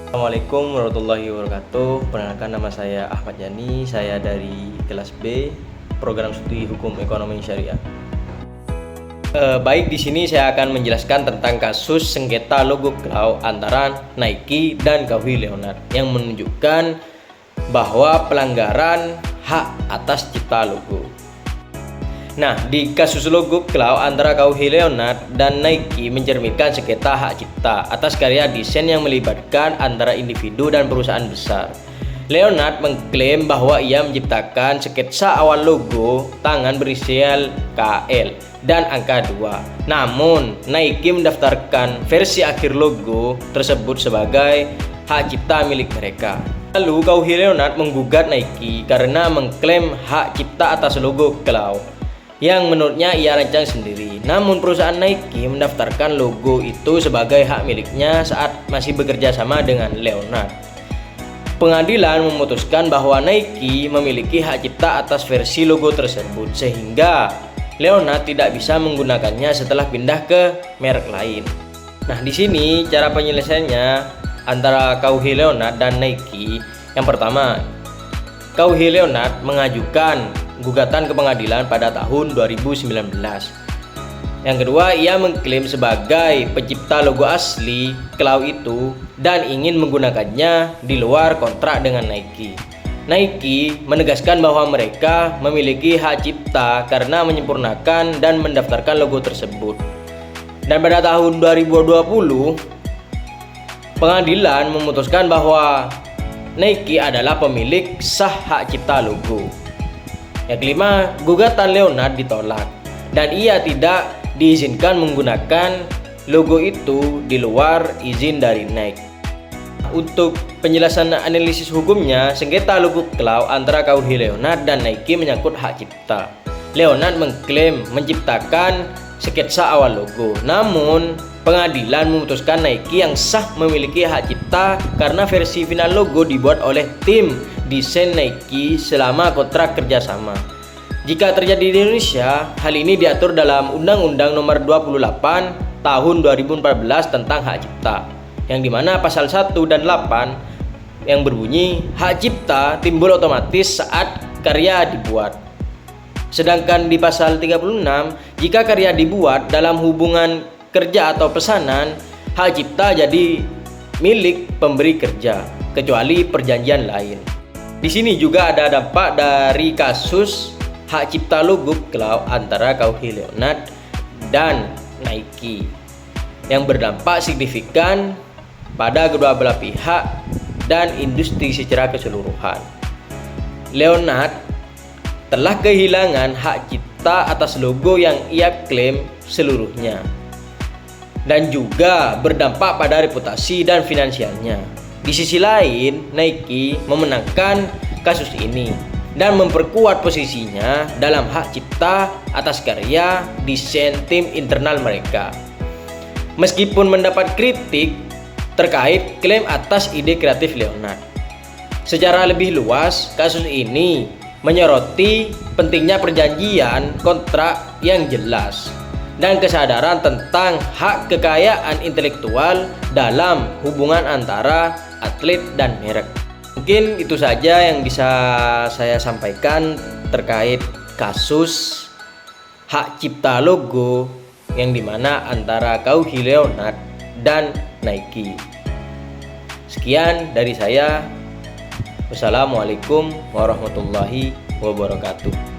Assalamualaikum warahmatullahi wabarakatuh. Perkenalkan, nama saya Ahmad Yani. Saya dari kelas B, program studi Hukum Ekonomi Syariah. Baik, di sini saya akan menjelaskan tentang kasus sengketa logo cloud antara Nike dan Kawhi Leonard yang menunjukkan bahwa pelanggaran hak atas cipta logo. Nah, di kasus logo cloud antara Kawhi Leonard dan Nike mencerminkan sengketa hak cipta atas karya desain yang melibatkan antara individu dan perusahaan besar. Leonard mengklaim bahwa ia menciptakan sketsa awal logo tangan berinisial KL dan angka 2. Namun, Nike mendaftarkan versi akhir logo tersebut sebagai hak cipta milik mereka. Lalu, Kawhi Leonard menggugat Nike karena mengklaim hak cipta atas logo cloud yang menurutnya ia rancang sendiri. Namun perusahaan Nike mendaftarkan logo itu sebagai hak miliknya saat masih bekerja sama dengan Leonard. Pengadilan memutuskan bahwa Nike memiliki hak cipta atas versi logo tersebut sehingga Leonard tidak bisa menggunakannya setelah pindah ke merek lain. Nah, di sini cara penyelesaiannya antara Kawhi Leonard dan Nike. Yang pertama, Kawhi Leonard mengajukan gugatan ke pengadilan pada tahun 2019. Yang kedua, ia mengklaim sebagai pencipta logo asli cloud itu dan ingin menggunakannya di luar kontrak dengan Nike. Nike menegaskan bahwa mereka memiliki hak cipta karena menyempurnakan dan mendaftarkan logo tersebut. Dan pada tahun 2020, pengadilan memutuskan bahwa Nike adalah pemilik sah hak cipta logo. Yang kelima, gugatan Leonard ditolak dan ia tidak diizinkan menggunakan logo itu di luar izin dari Nike. Untuk penjelasan analisis hukumnya, sengketa logo cloud antara Kawhi Leonard dan Nike menyangkut hak cipta. Leonard mengklaim menciptakan sketsa awal logo, namun pengadilan memutuskan Nike yang sah memiliki hak cipta karena versi final logo dibuat oleh tim desain Nike selama kontrak kerjasama. Jika terjadi di Indonesia, hal ini diatur dalam Undang-Undang Nomor 28 Tahun 2014 tentang hak cipta, yang dimana pasal 1 dan 8 yang berbunyi hak cipta timbul otomatis saat karya dibuat. Sedangkan di pasal 36, jika karya dibuat dalam hubungan kerja atau pesanan, hak cipta jadi milik pemberi kerja, kecuali perjanjian lain. Di sini juga ada dampak dari kasus hak cipta logo cloud antara Kawhi Leonard dan Nike yang berdampak signifikan pada kedua belah pihak dan industri secara keseluruhan. Leonard telah kehilangan hak cipta atas logo yang ia klaim seluruhnya dan juga berdampak pada reputasi dan finansialnya. Di sisi lain, Nike memenangkan kasus ini dan memperkuat posisinya dalam hak cipta atas karya desain tim internal mereka. Meskipun mendapat kritik terkait klaim atas ide kreatif Leonard. Secara lebih luas, kasus ini menyoroti pentingnya perjanjian kontrak yang jelas dan kesadaran tentang hak kekayaan intelektual dalam hubungan antara atlet dan merek. Mungkin itu saja yang bisa saya sampaikan terkait kasus hak cipta logo yang dimana antara Kawhi Leonard dan Nike. Sekian dari saya. Wassalamualaikum warahmatullahi wabarakatuh.